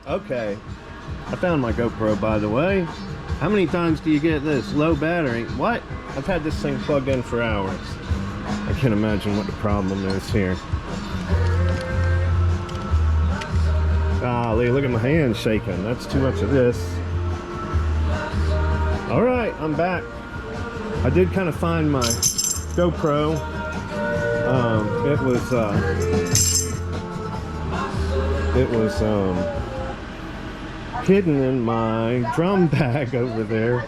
Okay, I found my GoPro, by the way. How many times do you get this? Low battery? What? I've had this thing plugged in for hours. I can't imagine what the problem is here. Golly, look at my hand shaking. That's too much of this. All right, I'm back. I did kind of find my GoPro. It was hidden in my drum bag over there.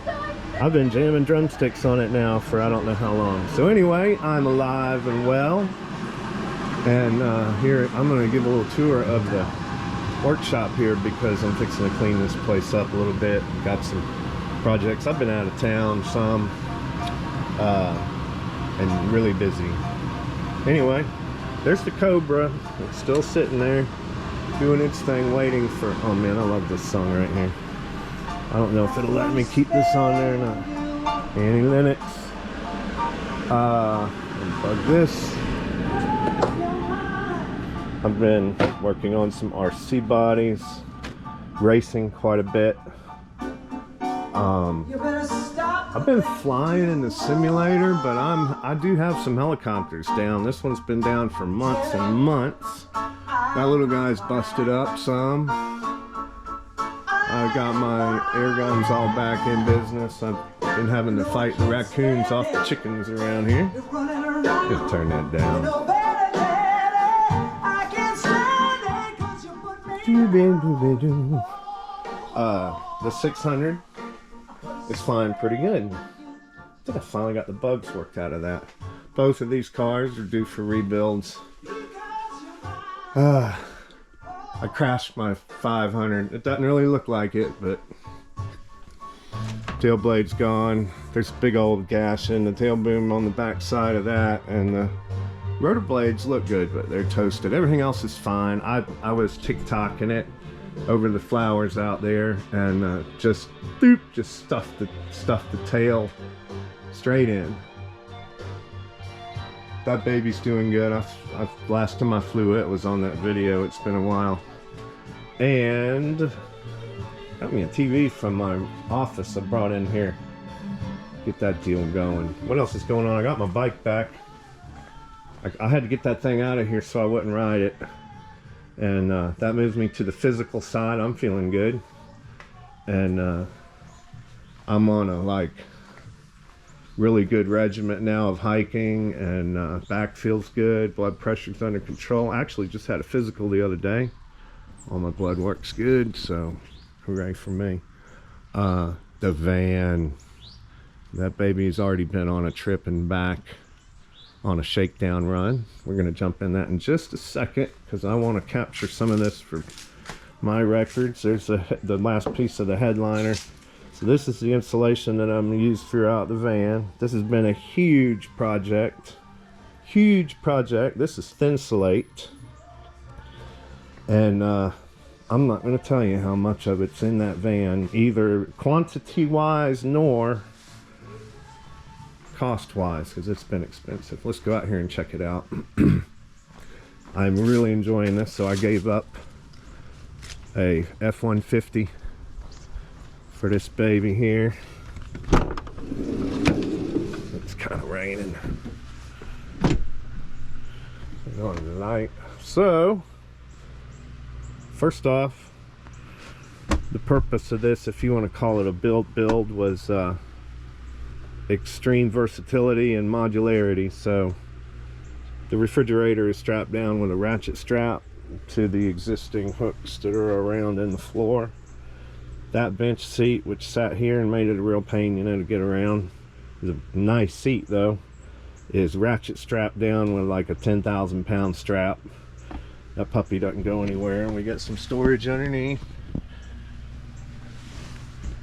I've been jamming drumsticks on it now for I don't know how long. So anyway, I'm alive and well. And here, I'm gonna give a little tour of the workshop here because I'm fixing to clean this place up a little bit. Got some projects. I've been out of town some and really busy. Anyway, there's the Cobra. It's still sitting there doing its thing, waiting for, oh man, I love this song right here. I don't know if it'll let me keep this on there or not. Annie Lennox. Unplug this. I've been working on some RC bodies, racing quite a bit. I've been flying in the simulator, but I do have some helicopters down. This one's been down for months and months. That little guy's busted up some. I got my air guns all back in business. I've been having to fight the raccoons off the chickens around here. Just turn that down. The 600 is flying pretty good. I think I finally got the bugs worked out of that. Both of these cars are due for rebuilds. I crashed my 500. It doesn't really look like it, but tail blade's gone. There's a big old gash in the tail boom on the back side of that, and the rotor blades look good, but they're toasted. Everything else is fine. I was TikToking it over the flowers out there, and just stuffed the tail straight in. That baby's doing good. Last time I flew it was on that video. It's been a while. And got me a TV from my office I brought in here. Get that deal going. What else is going on? I got my bike back. I had to get that thing out of here so I wouldn't ride it. And that moves me to the physical side. I'm feeling good. And I'm on a really good regiment now of hiking, and back feels good, blood pressure's under control. I actually just had a physical the other day. All my blood works good, so hooray for me. The van, that baby's already been on a trip and back on a shakedown run. We're gonna jump in that in just a second because I want to capture some of this for my records. There's the last piece of the headliner. So this is the insulation that I'm going to use throughout the van. This has been a huge project. Huge project. This is thin slate. And I'm not going to tell you how much of it's in that van, either quantity-wise nor cost-wise, because it's been expensive. Let's go out here and check it out. I'm really enjoying this, so I gave up a F-150 for this baby here. It's kind of raining. Turn on the light. So, first off, the purpose of this, if you want to call it a build, was extreme versatility and modularity. So, the refrigerator is strapped down with a ratchet strap to the existing hooks that are around in the floor. That bench seat, which sat here and made it a real pain, to get around. It's a nice seat though. Is ratchet strapped down with like a 10,000 pound strap. That puppy doesn't go anywhere, and we got some storage underneath.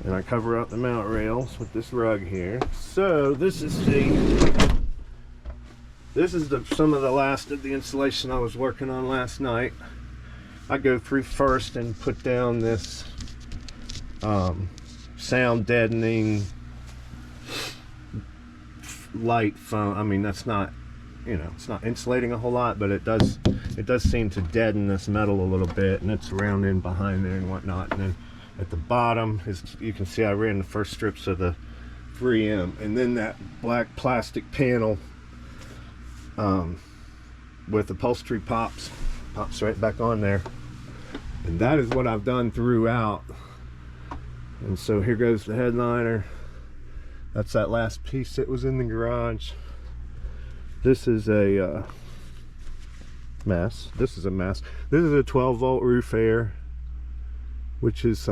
And I cover up the mount rails with this rug here. So this is some of the last of the insulation I was working on last night. I go through first and put down this sound deadening light foam. I mean, that's not you know, it's not insulating a whole lot, but it does seem to deaden this metal a little bit, and it's around in behind there and whatnot. And then at the bottom is, you can see I ran the first strips of the 3M, and then that black plastic panel with upholstery pops right back on there. And that is what I've done throughout. And so here goes the headliner. That's that last piece that was in the garage. This is a mess. This is a mess. This is a 12-volt roof air, which is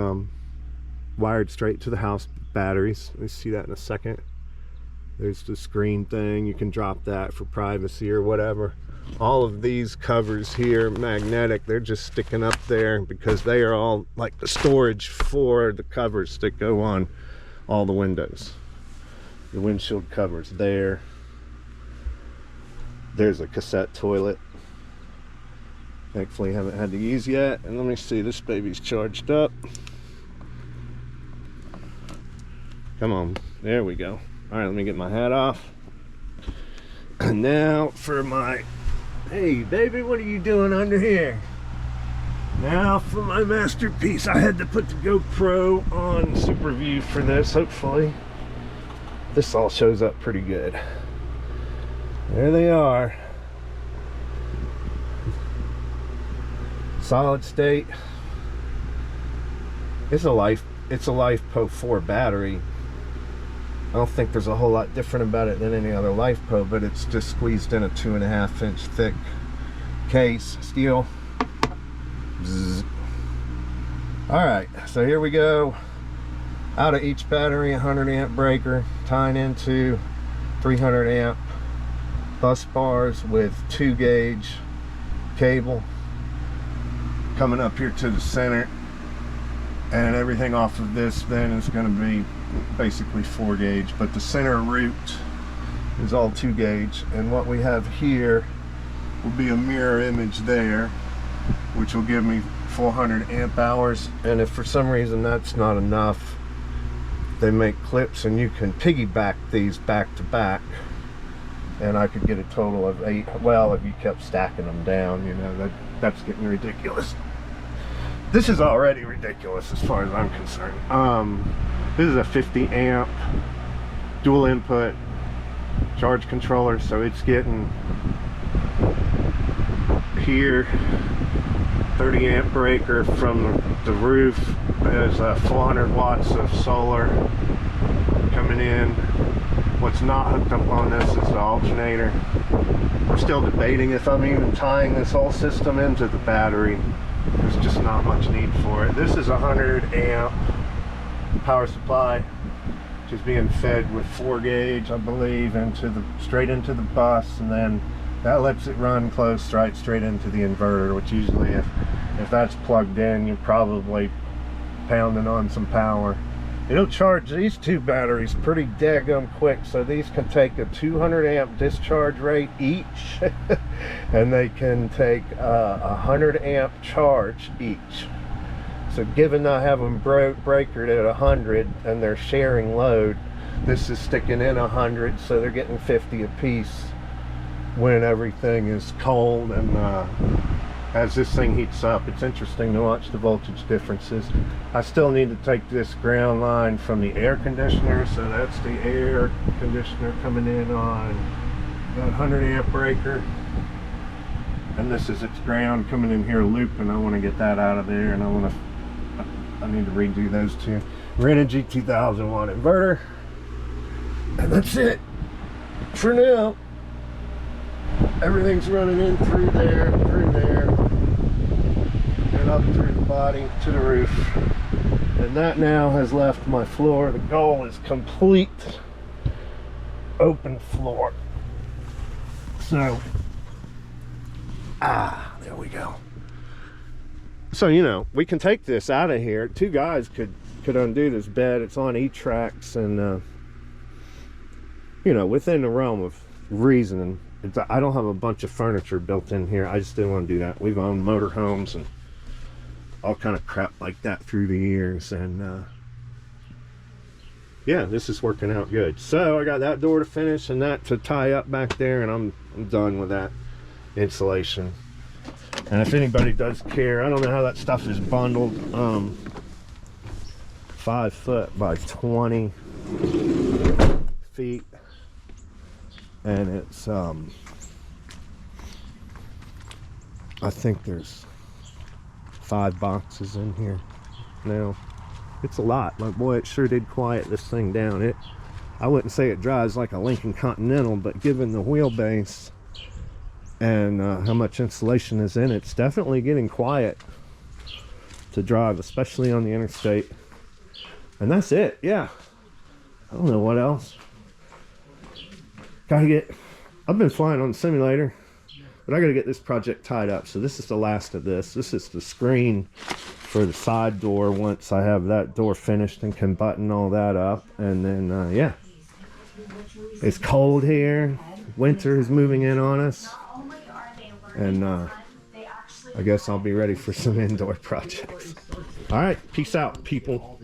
wired straight to the house batteries. Let me see that in a second. There's the screen thing. You can drop that for privacy or whatever. All of these covers here, magnetic, they're just sticking up there because they are all like the storage for the covers that go on all the windows. The windshield covers there. There's a cassette toilet. Thankfully haven't had to use yet. And let me see, this baby's charged up. Come on, there we go. All right, let me get my hat off. And now for my, hey baby, what are you doing under here? Now for my masterpiece. I had to put the GoPro on Super View for this. Hopefully this all shows up pretty good. There they are. Solid state. It's a LifePo 4 battery. I don't think there's a whole lot different about it than any other LifePo, but it's just squeezed in a 2.5-inch thick case, steel. Alright, so here we go. Out of each battery, 100 amp breaker, tying into 300 amp bus bars with 2 gauge cable coming up here to the center, and everything off of this then is going to be basically 4 gauge, but the center root is all 2 gauge, and what we have here will be a mirror image there, which will give me 400 amp hours. And if for some reason that's not enough, they make clips and you can piggyback these back to back, and I could get a total of 8. Well, if you kept stacking them down, you know, that's getting ridiculous. This is already ridiculous as far as I'm concerned. This is a 50 amp dual input charge controller, so it's getting here 30 amp breaker from the roof. There's 400 watts of solar coming in. What's not hooked up on this is the alternator. I'm still debating if I'm even tying this whole system into the battery. There's just not much need for it. This is a 100 amp power supply, which is being fed with 4 gauge, I believe, straight into the bus, and then that lets it run close right straight into the inverter, which usually if that's plugged in, you're probably pounding on some power. It'll charge these 2 batteries pretty daggum quick, so these can take a 200 amp discharge rate each and they can take a 100 amp charge each. So given I have them breakered at 100 and they're sharing load, this is sticking in 100, so they're getting 50 a piece when everything is cold. And as this thing heats up, it's interesting to watch the voltage differences. I still need to take this ground line from the air conditioner, so that's the air conditioner coming in on that 100 amp breaker, and this is its ground coming in here looping. I want to get that out of there, and I need to redo those 2. Renogy 2000 watt inverter, and that's it for now. Everything's running in through there, and up through the body to the roof. And that now has left my floor. The goal is complete open floor. So, there we go. So, you know, we can take this out of here. 2 guys could undo this bed. It's on E-tracks, and you know, within the realm of reason. I don't have a bunch of furniture built in here. I just didn't want to do that. We've owned motorhomes and all kind of crap like that through the years, and yeah, this is working out good. So I got that door to finish and that to tie up back there, and I'm done with that insulation. And if anybody does care, I don't know how that stuff is bundled. 5 foot by 20 feet, and it's I think there's 5 boxes in here now. It's a lot. Like, boy, it sure did quiet this thing down. I wouldn't say it drives like a Lincoln Continental, but given the wheelbase and how much insulation is in it, it's definitely getting quiet to drive, especially on the interstate. And that's it. Yeah, I don't know what else. I've been flying on the simulator, but I gotta get this project tied up. So this is the last of this. This is the screen for the side door once I have that door finished and can button all that up. And then yeah, it's cold here. Winter is moving in on us, and I guess I'll be ready for some indoor projects. All right, peace out, people.